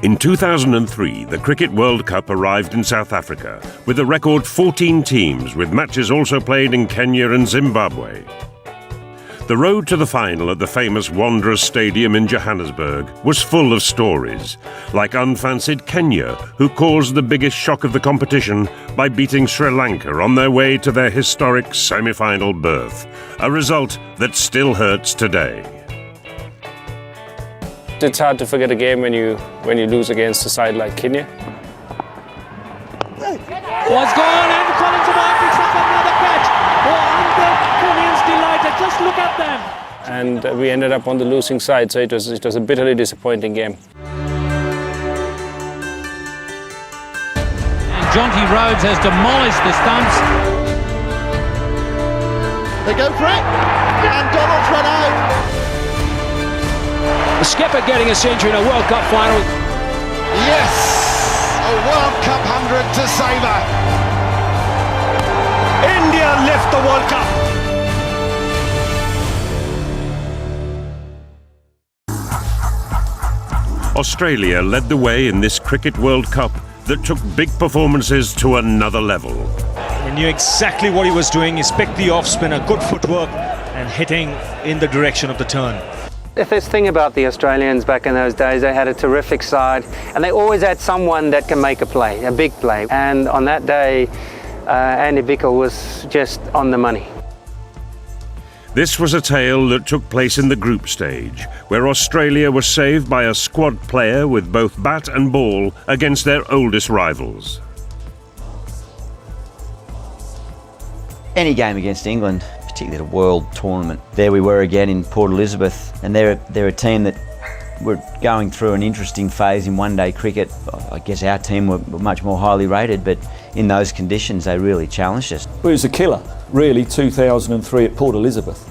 In 2003, the Cricket World Cup arrived in South Africa with a record 14 teams, with matches also played in Kenya and Zimbabwe. The road to the final at the famous Wanderers Stadium in Johannesburg was full of stories, like unfancied Kenya, who caused the biggest shock of the competition by beating Sri Lanka on their way to their historic semi-final berth, a result that still hurts today. It's hard to forget a game when you lose against a side like Kenya. Was gone and Collins picks up another catch. Oh, and the Kenyans delighted. Just look at them. And we ended up on the losing side, so it was a bitterly disappointing game. And Jonty Rhodes has demolished the stumps. They go for it, and Donald's run out. The skipper getting a century in a World Cup final. Yes! A World Cup 100 to savour. India lift the World Cup. Australia led the way in this Cricket World Cup that took big performances to another level. He knew exactly what he was doing. He picked the off-spinner, good footwork, and hitting in the direction of the turn. This thing about the Australians back in those days, they had a terrific side and they always had someone that can make a play, a big play. And on that day, Andy Bichel was just on the money. This was a tale that took place in the group stage, where Australia was saved by a squad player with both bat and ball against their oldest rivals. Any game against England, particularly at a world tournament. There we were again in Port Elizabeth, and they're a team that were going through an interesting phase in one-day cricket. I guess our team were much more highly rated, but in those conditions they really challenged us. Well, it was a killer, really, 2003 at Port Elizabeth.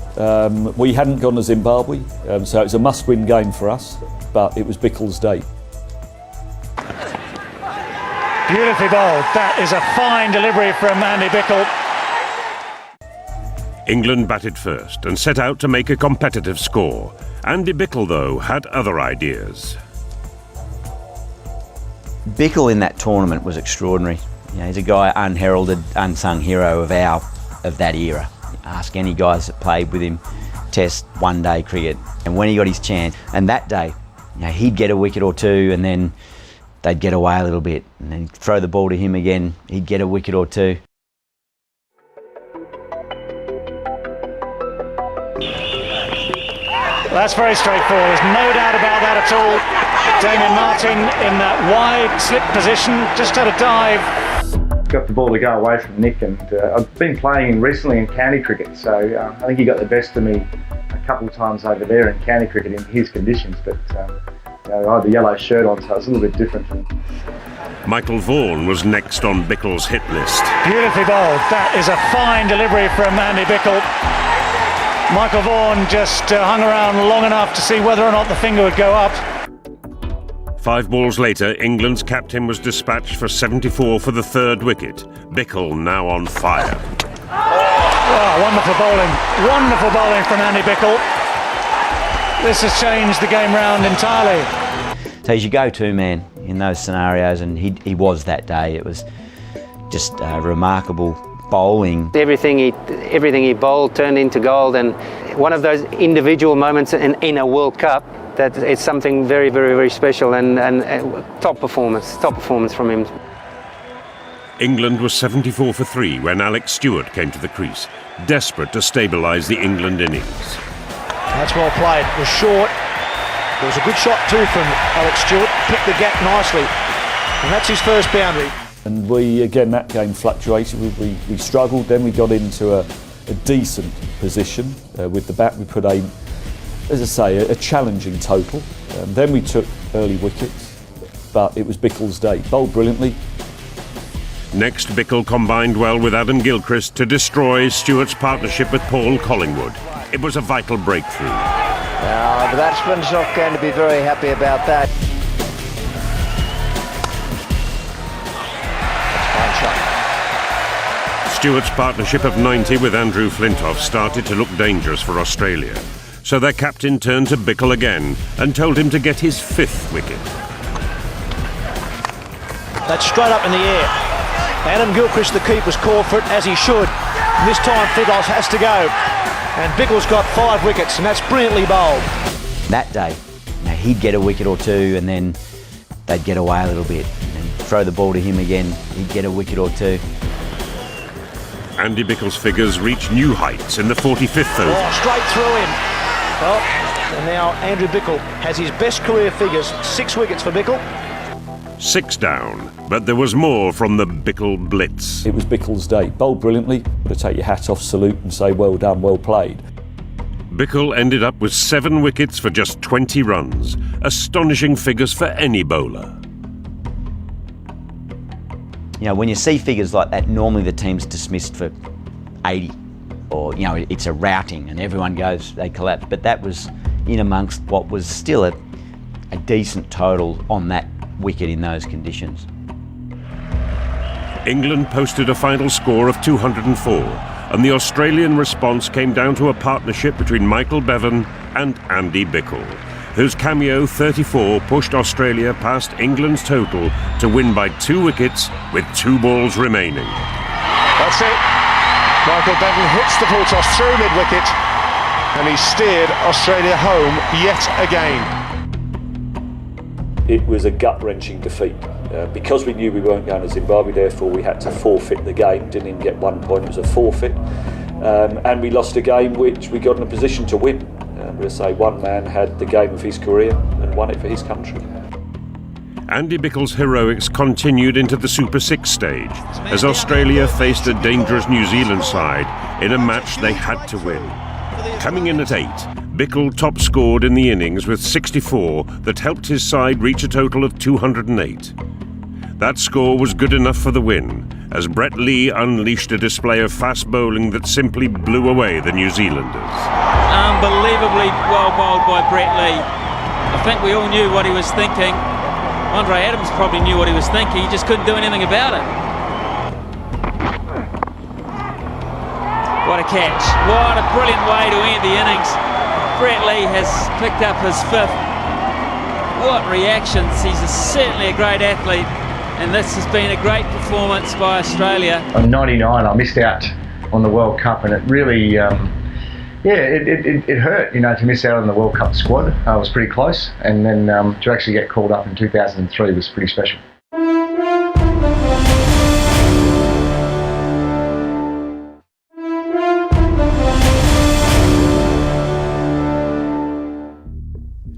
We hadn't gone to Zimbabwe, so it was a must-win game for us, but it was Bichel's day. Beautifully bowled. That is a fine delivery from Andy Bichel. England batted first and set out to make a competitive score. Andy Bichel, though, had other ideas. Bichel in that tournament was extraordinary. You know, he's a guy unheralded, unsung hero of that era. Ask any guys that played with him, Test, one-day cricket, and when he got his chance, and that day, you know, he'd get a wicket or two, and then they'd get away a little bit, and then throw the ball to him again, he'd get a wicket or two. That's very straightforward, there's no doubt about that at all. Damien Martin in that wide slip position, just had a dive. Got the ball to go away from Nick, and I've been playing recently in county cricket, so I think he got the best of me a couple of times over there in county cricket in his conditions, but you know, I had the yellow shirt on, so it's a little bit different. Michael Vaughan was next on Bichel's hit list. Beautifully bowled, that is a fine delivery from Andy Bichel. Michael Vaughan just hung around long enough to see whether or not the finger would go up. 5 balls later, England's captain was dispatched for 74 for the third wicket. Bichel now on fire. Oh, wonderful bowling from Andy Bichel. This has changed the game round entirely. So he's your go-to man in those scenarios, and he was that day. It was just remarkable bowling. Everything he bowled turned into gold, and one of those individual moments in a World Cup that it's something very, very, very special, and top performance from him. England was 74 for 3 when Alex Stewart came to the crease, desperate to stabilise the England innings. That's well played. It was short. There was a good shot too from Alex Stewart. Picked the gap nicely, and that's his first boundary. And again, that game fluctuated. We struggled, then we got into a decent position with the bat. We put as I say, a challenging total. Then we took early wickets, but it was Bichel's day. Bowled brilliantly. Next, Bichel combined well with Adam Gilchrist to destroy Stewart's partnership with Paul Collingwood. It was a vital breakthrough. The batsman's not going to be very happy about that. Stewart's partnership of 90 with Andrew Flintoff started to look dangerous for Australia. So their captain turned to Bichel again and told him to get his 5th wicket. That's straight up in the air. Adam Gilchrist, the keeper's called for it, as he should. And this time Figgles has to go. And Bickle's got 5 wickets, and that's brilliantly bowled. That day, he'd get a wicket or two and then they'd get away a little bit. And throw the ball to him again, he'd get a wicket or two. Andy Bickle's figures reach new heights in the 45th over. Oh, straight through him. Well, and now Andrew Bickle has his best career figures, 6 wickets for Bickle. 6 down, but there was more from the Bickle blitz. It was Bickle's day. Bowled brilliantly. Got to take your hat off, salute and say well done, well played. Bickle ended up with 7 wickets for just 20 runs. Astonishing figures for any bowler. You know, when you see figures like that, normally the team's dismissed for 80. Or, you know, it's a routing and everyone goes, they collapse. But that was in amongst what was still a decent total on that wicket in those conditions. England posted a final score of 204, and the Australian response came down to a partnership between Michael Bevan and Andy Bickle, whose cameo 34 pushed Australia past England's total to win by 2 wickets with 2 balls remaining. That's it. Michael Bevan hits the full toss through mid-wicket, and he steered Australia home yet again. It was a gut-wrenching defeat. Because we knew we weren't going to Zimbabwe, therefore we had to forfeit the game. Didn't even get 1 point, it was a forfeit. And we lost a game which we got in a position to win. We'll say one man had the game of his career and won it for his country. Andy Bickle's heroics continued into the Super 6 stage as Australia faced a dangerous New Zealand side in a match they had to win. Coming in at 8, Bickle top scored in the innings with 64 that helped his side reach a total of 208. That score was good enough for the win, as Brett Lee unleashed a display of fast bowling that simply blew away the New Zealanders. Unbelievably well bowled by Brett Lee. I think we all knew what he was thinking. Andre Adams probably knew what he was thinking, he just couldn't do anything about it. What a catch. What a brilliant way to end the innings. Brett Lee has picked up his 5th. What reactions. He's certainly a great athlete, and this has been a great performance by Australia. On 99, I missed out on the World Cup, and it really, it hurt, you know, to miss out on the World Cup squad. I was pretty close, and then to actually get called up in 2003 was pretty special.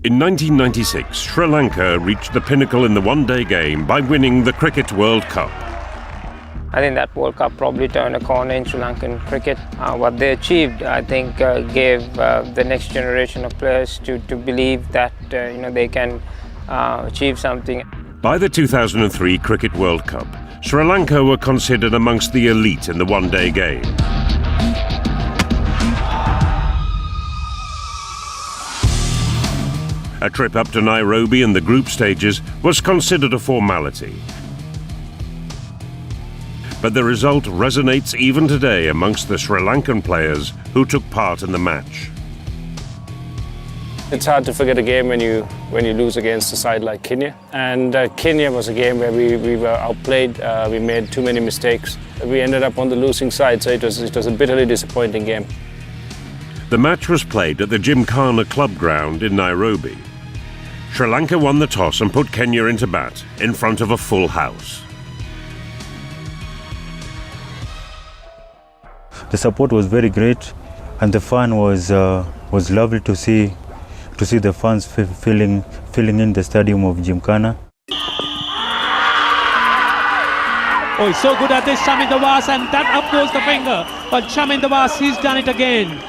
In 1996, Sri Lanka reached the pinnacle in the one-day game by winning the Cricket World Cup. I think that World Cup probably turned a corner in Sri Lankan cricket. What they achieved, I think, gave the next generation of players to believe that they can achieve something. By the 2003 Cricket World Cup, Sri Lanka were considered amongst the elite in the one-day game. A trip up to Nairobi in the group stages was considered a formality. But the result resonates even today amongst the Sri Lankan players who took part in the match. It's hard to forget a game when you lose against a side like Kenya. And Kenya was a game where we were outplayed, we made too many mistakes. We ended up on the losing side, so it was a bitterly disappointing game. The match was played at the Gymkhana Club ground in Nairobi. Sri Lanka won the toss and put Kenya into bat in front of a full house. The support was very great, and the fun was lovely to see the fans filling in the stadium of Gymkhana. Oh, he's so good at this, Chaminda Vaas, and that up goes the finger. But Chaminda Vaas, he's done it again.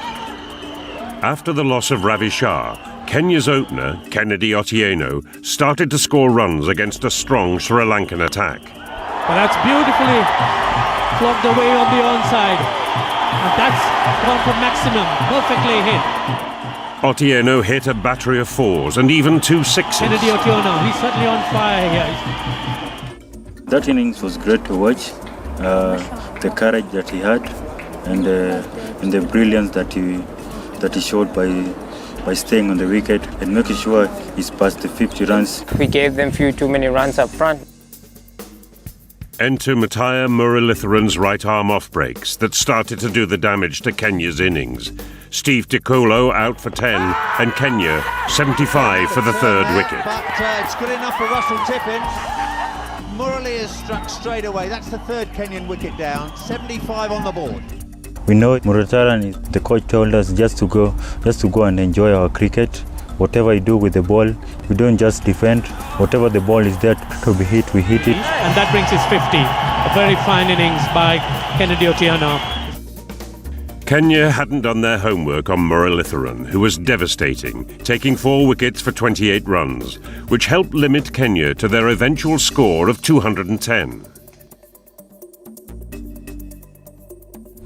After the loss of Ravi Shah, Kenya's opener, Kennedy Otieno, started to score runs against a strong Sri Lankan attack. But that's beautifully flogged away on the onside. And that's gone for maximum, perfectly hit. Otieno hit a battery of 4s and even 2 6s. Kennedy Otieno, he's certainly on fire here. That innings was great to watch. The courage that he had and the brilliance that he showed by staying on the wicket and making sure he's past the 50 runs. We gave them too many runs up front. Enter Mattia Muralitharan's right arm off breaks that started to do the damage to Kenya's innings. Steve Tikolo out for 10 and Kenya 75 for the third wicket. But it's good enough for Russell Tippin. Murali has struck straight away. That's the third Kenyan wicket down. 75 on the board. We know Muralitharan, the coach told us just to go and enjoy our cricket. Whatever you do with the ball, we don't just defend. Whatever the ball is there to be hit, we hit it. And that brings us 50. A very fine innings by Kennedy Otieno. Kenya hadn't done their homework on Muralitharan, who was devastating, taking 4 wickets for 28 runs, which helped limit Kenya to their eventual score of 210.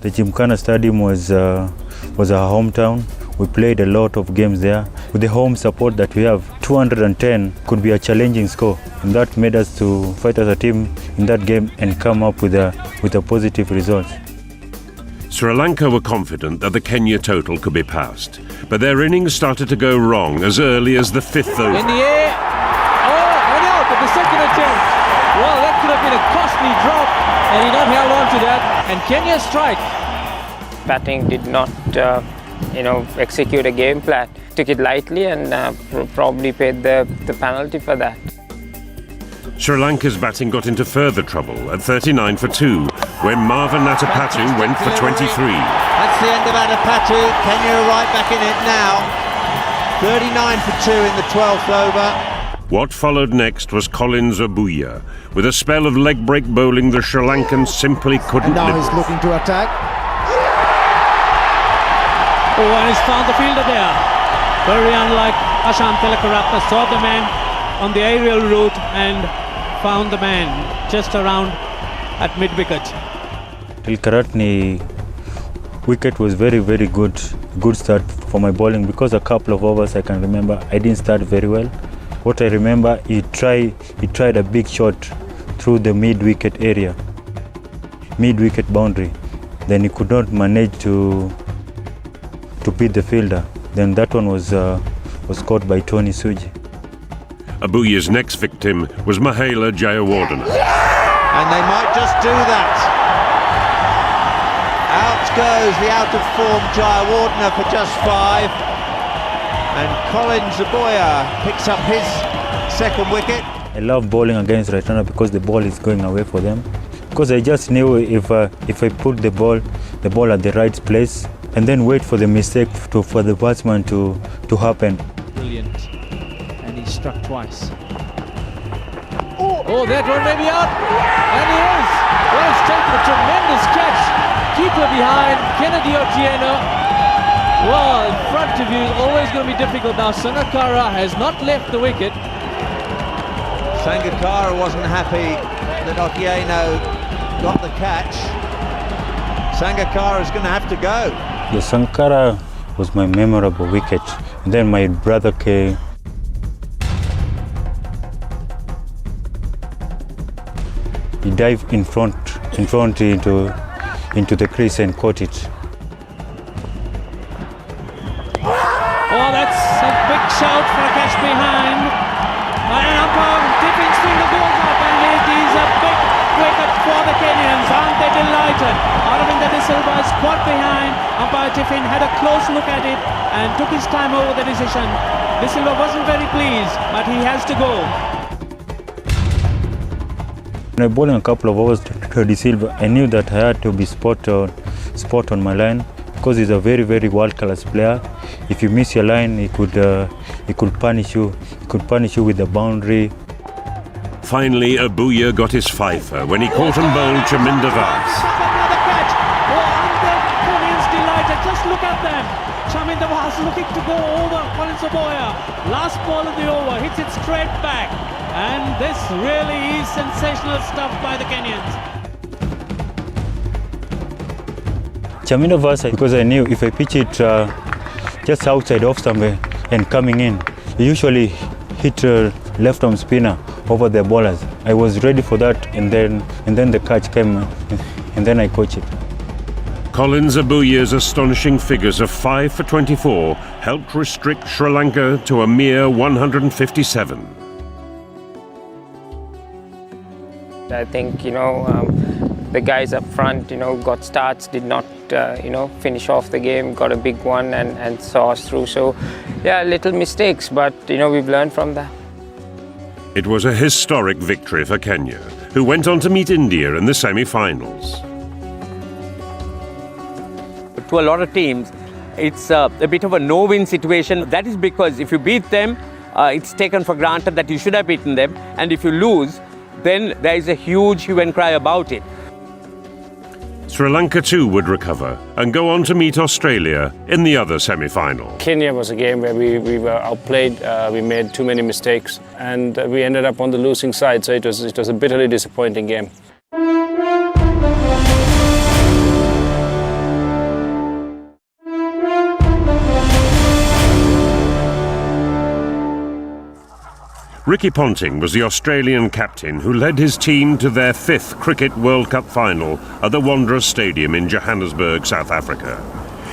The Gymkhana Stadium was our hometown. We played a lot of games there. With the home support that we have, 210 could be a challenging score, and that made us to fight as a team in that game and come up with a positive result. Sri Lanka were confident that the Kenya total could be passed, but their innings started to go wrong as early as the 5th over. In the air, and out at the second attempt. Well, that could have been a costly drop, and he not held on to that. And Kenya strike. Batting did not, execute a game plan. Took it lightly and probably paid the penalty for that. Sri Lanka's batting got into further trouble at 39 for 2 when Marvin Natapatu went for 23. That's the end of Natapatu. Kenya are right back in it now. 39 for 2 in the 12th over. What followed next was Collins Abuya. With a spell of leg break bowling, the Sri Lankans simply couldn't And now live. he's looking to attack. Oh, and he's found the fielder there. Very unlike Asham Telakaratne, saw the man on the aerial route and found the man just around at mid-wicket. Telakaratne wicket was very, very good start for my bowling, because a couple of overs I can remember I didn't start very well. What I remember, he tried a big shot through the mid-wicket area, mid-wicket boundary. Then he could not manage to beat the fielder. Then that one was caught by Tony Suji. Abuya's next victim was Mahela Jayawardena. And they might just do that. Out goes the out-of-form Jayawardena for just 5. And Collins Abuya picks up his second wicket. I love bowling against right-hander because the ball is going away for them. Because I just knew if I put the ball at the right place and then wait for the mistake for the batsman to happen. Brilliant. And he struck twice. Oh, that one may be out. And he is. Well, it's taken a tremendous catch. Keeper behind, Kennedy Otieno. Well, in front of you, always going to be difficult now. Sangakkara has not left the wicket. Sangakkara wasn't happy that Otieno got the catch. Sangakkara is going to have to go. The Sangakkara was my memorable wicket. And then my brother came. He dived in front into the crease and caught it. Oh, that's a big shout for a catch behind. And umpire Tippin's finger goes up, and it is a big wicket for the Kenyans. Aren't they delighted? Aravinda De Silva is caught behind. Umpire Tippin had a close look at it and took his time over the decision. De Silva wasn't very pleased, but he has to go. When I bowled a couple of overs to De Silva, I knew that I had to be spot on my line, because he's a very, very world-class player. If you miss your line, he could punish you. He could punish you with the boundary. Finally, Abuya got his fifer when he caught and bowled Chaminda Vas. Another catch. Oh, aren't the Kenyans delighted? Just look at them. Chaminda Vas looking to go over Collins Abuya. Last ball of the over, hits it straight back. And this really is sensational stuff by the Kenyans. Chaminda Vas, because I knew if I pitch it just outside off somewhere and coming in, I usually hit left arm spinner over the bowlers. I was ready for that, and then the catch came, and then I caught it. Collins Abuya's astonishing figures of 5 for 24 helped restrict Sri Lanka to a mere 157. I think, the guys up front, got starts, did not, finish off the game, got a big one and saw us through. So, yeah, little mistakes, but, we've learned from that. It was a historic victory for Kenya, who went on to meet India in the semi-finals. To a lot of teams, it's a bit of a no-win situation. That is because if you beat them, it's taken for granted that you should have beaten them. And if you lose, then there is a huge hue and cry about it. Sri Lanka too would recover and go on to meet Australia in the other semi-final. Kenya was a game where we were outplayed, we made too many mistakes, and we ended up on the losing side, so it was a bitterly disappointing game. Ricky Ponting was the Australian captain who led his team to their 5th Cricket World Cup final at the Wanderers Stadium in Johannesburg, South Africa.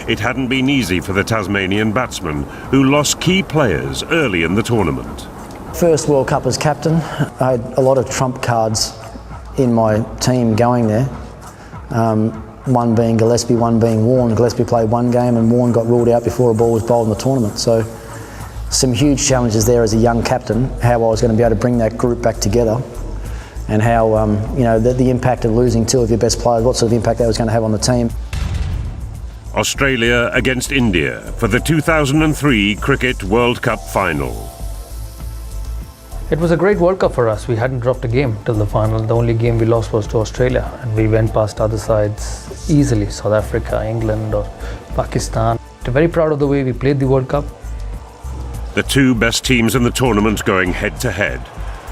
It hadn't been easy for the Tasmanian batsman, who lost key players early in the tournament. First World Cup as captain, I had a lot of trump cards in my team going there. One being Gillespie, one being Warne. Gillespie played one game and Warne got ruled out before a ball was bowled in the tournament. So some huge challenges there as a young captain, how I was going to be able to bring that group back together, and how the impact of losing 2 of your best players, what sort of impact that was going to have on the team. Australia against India for the 2003 Cricket World Cup final. It was a great World Cup for us. We hadn't dropped a game till the final. The only game we lost was to Australia, and we went past other sides easily, South Africa, England or Pakistan. We're very proud of the way we played the World Cup. The 2 best teams in the tournament going head-to-head.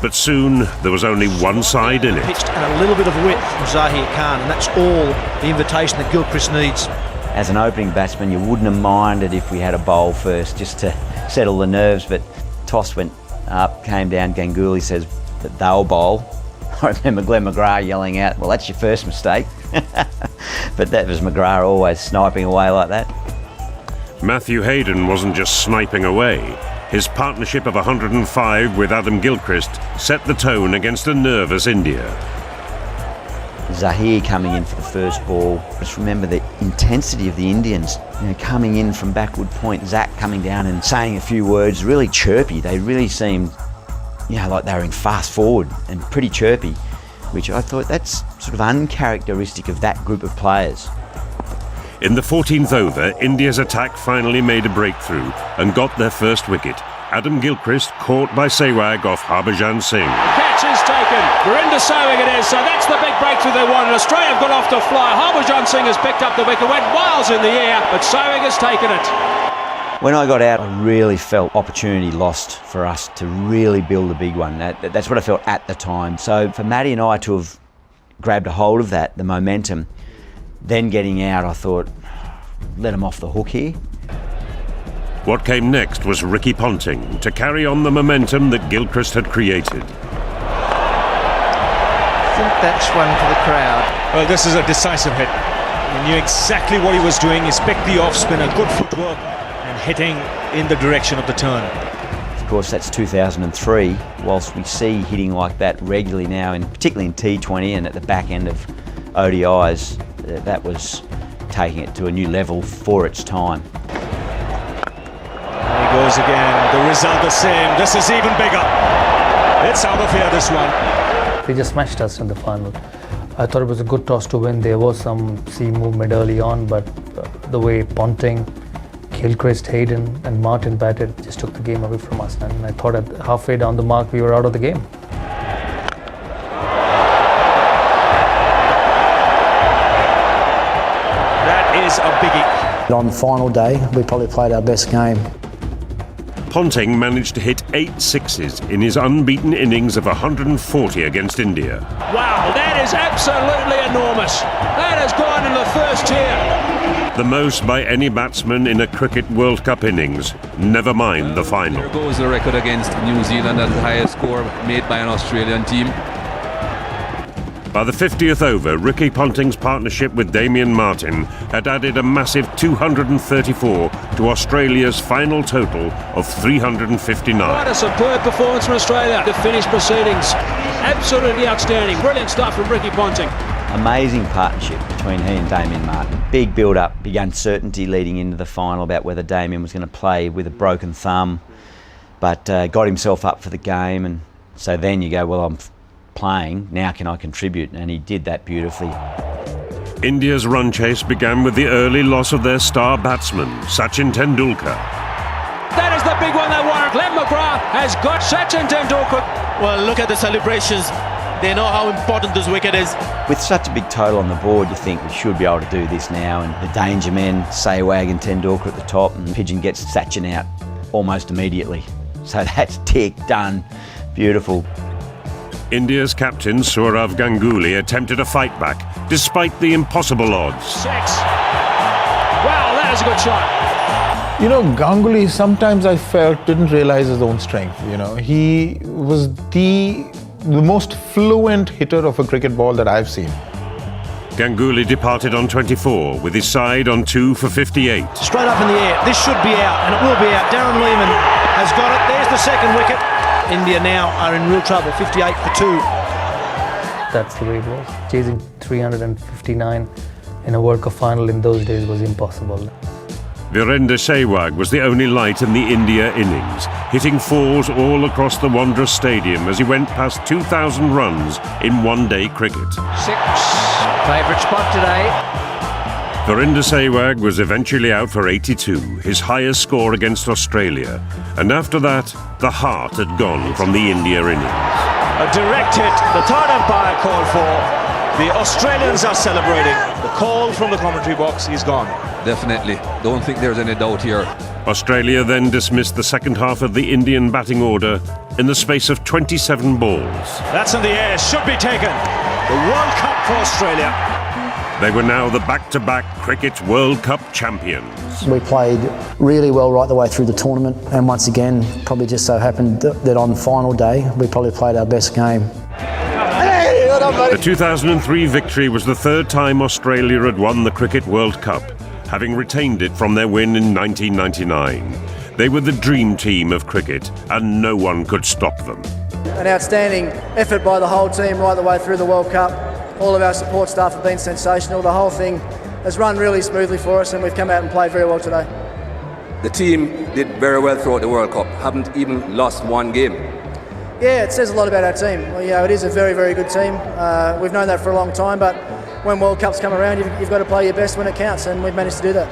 But soon there was only one side in it. Pitched and a little bit of width from Zahir Khan, and that's all the invitation that Gilchrist needs. As an opening batsman, you wouldn't have minded if we had a bowl first, just to settle the nerves, but toss went up, came down, Ganguly says that they'll bowl. I remember Glenn McGrath yelling out, well, that's your first mistake. But that was McGrath always sniping away like that. Matthew Hayden wasn't just sniping away. His partnership of 105 with Adam Gilchrist set the tone against a nervous India. Zahir coming in for the first ball. Just remember the intensity of the Indians, coming in from backward point, Zach coming down and saying a few words, really chirpy. They really seemed, like they were in fast forward and pretty chirpy, which I thought that's sort of uncharacteristic of that group of players. In the 14th over, India's attack finally made a breakthrough and got their first wicket. Adam Gilchrist caught by Sehwag off Harbhajan Singh. Catch is taken. Gurinder Sehwag it is. So that's the big breakthrough they wanted. Australia have gone off to fly. Harbhajan Singh has picked up the wicket, went miles in the air, but Sehwag has taken it. When I got out, I really felt opportunity lost for us to really build a big one. That's what I felt at the time. So for Matty and I to have grabbed a hold of that, the momentum, then getting out, I thought, let him off the hook here. What came next was Ricky Ponting to carry on the momentum that Gilchrist had created. I think that's one for the crowd. Well, this is a decisive hit. He knew exactly what he was doing. He's picked the off-spin, a good footwork, and hitting in the direction of the turn. Of course, that's 2003. Whilst we see hitting like that regularly now, particularly in T20 and at the back end of ODIs, that was taking it to a new level for its time. There he goes again. The result the same. This is even bigger. It's out of here, this one. They just smashed us in the final. I thought it was a good toss to win. There was some sea movement early on, but the way Ponting, Gilchrist, Hayden and Martin batted just took the game away from us. And I thought at halfway down the mark, we were out of the game. Is a biggie. On the final day, we probably played our best game. Ponting managed to hit 8 sixes in his unbeaten innings of 140 against India. Wow, that is absolutely enormous. That has gone in the first tier. The most by any batsman in a Cricket World Cup innings, never mind the final. There goes the record against New Zealand as the highest score made by an Australian team. By the 50th over, Ricky Ponting's partnership with Damien Martin had added a massive 234 to Australia's final total of 359. What a superb performance from Australia to finish proceedings. Absolutely outstanding. Brilliant stuff from Ricky Ponting. Amazing partnership between he and Damien Martin. Big build-up, big uncertainty leading into the final about whether Damien was going to play with a broken thumb, but got himself up for the game, and so then you go, well, I'm playing, now can I contribute? And he did that beautifully. India's run chase began with the early loss of their star batsman, Sachin Tendulkar. That is the big one they want. Glenn McGrath has got Sachin Tendulkar. Well, look at the celebrations. They know how important this wicket is. With such a big total on the board, you think we should be able to do this now. And the danger men, Sehwag and Tendulkar at the top, and Pigeon gets Sachin out almost immediately. So that's tick, done, beautiful. India's captain, Sourav Ganguly, attempted a fight back, despite the impossible odds. 6. Wow, that is a good shot. You know, Ganguly sometimes I felt didn't realise his own strength. You know, he was the most fluent hitter of a cricket ball that I've seen. Ganguly departed on 24, with his side on 2 for 58. Straight up in the air. This should be out, and it will be out. Darren Lehman has got it. There's the second wicket. India now are in real trouble, 58 for 2. That's the way it was. Chasing 359 in a World Cup final in those days was impossible. Virender Sehwag was the only light in the India innings, hitting fours all across the Wanderers Stadium as he went past 2,000 runs in one-day cricket. 6. Favourite spot today. Virender Sehwag was eventually out for 82, his highest score against Australia. And after that, the heart had gone from the India innings. A direct hit, the third umpire called for. The Australians are celebrating. The call from the commentary box is gone. Definitely. Don't think there's any doubt here. Australia then dismissed the second half of the Indian batting order in the space of 27 balls. That's in the air, should be taken. The World Cup for Australia. They were now the back-to-back Cricket World Cup champions. We played really well right the way through the tournament, and once again, probably just so happened that on final day, we probably played our best game. The 2003 victory was the third time Australia had won the Cricket World Cup, having retained it from their win in 1999. They were the dream team of cricket, and no one could stop them. An outstanding effort by the whole team right the way through the World Cup. All of our support staff have been sensational. The whole thing has run really smoothly for us, and we've come out and played very well today. The team did very well throughout the World Cup, haven't even lost one game. Yeah, it says a lot about our team. Well, you know, it is a very, very good team. We've known that for a long time, but when World Cups come around, you've got to play your best when it counts, and we've managed to do that.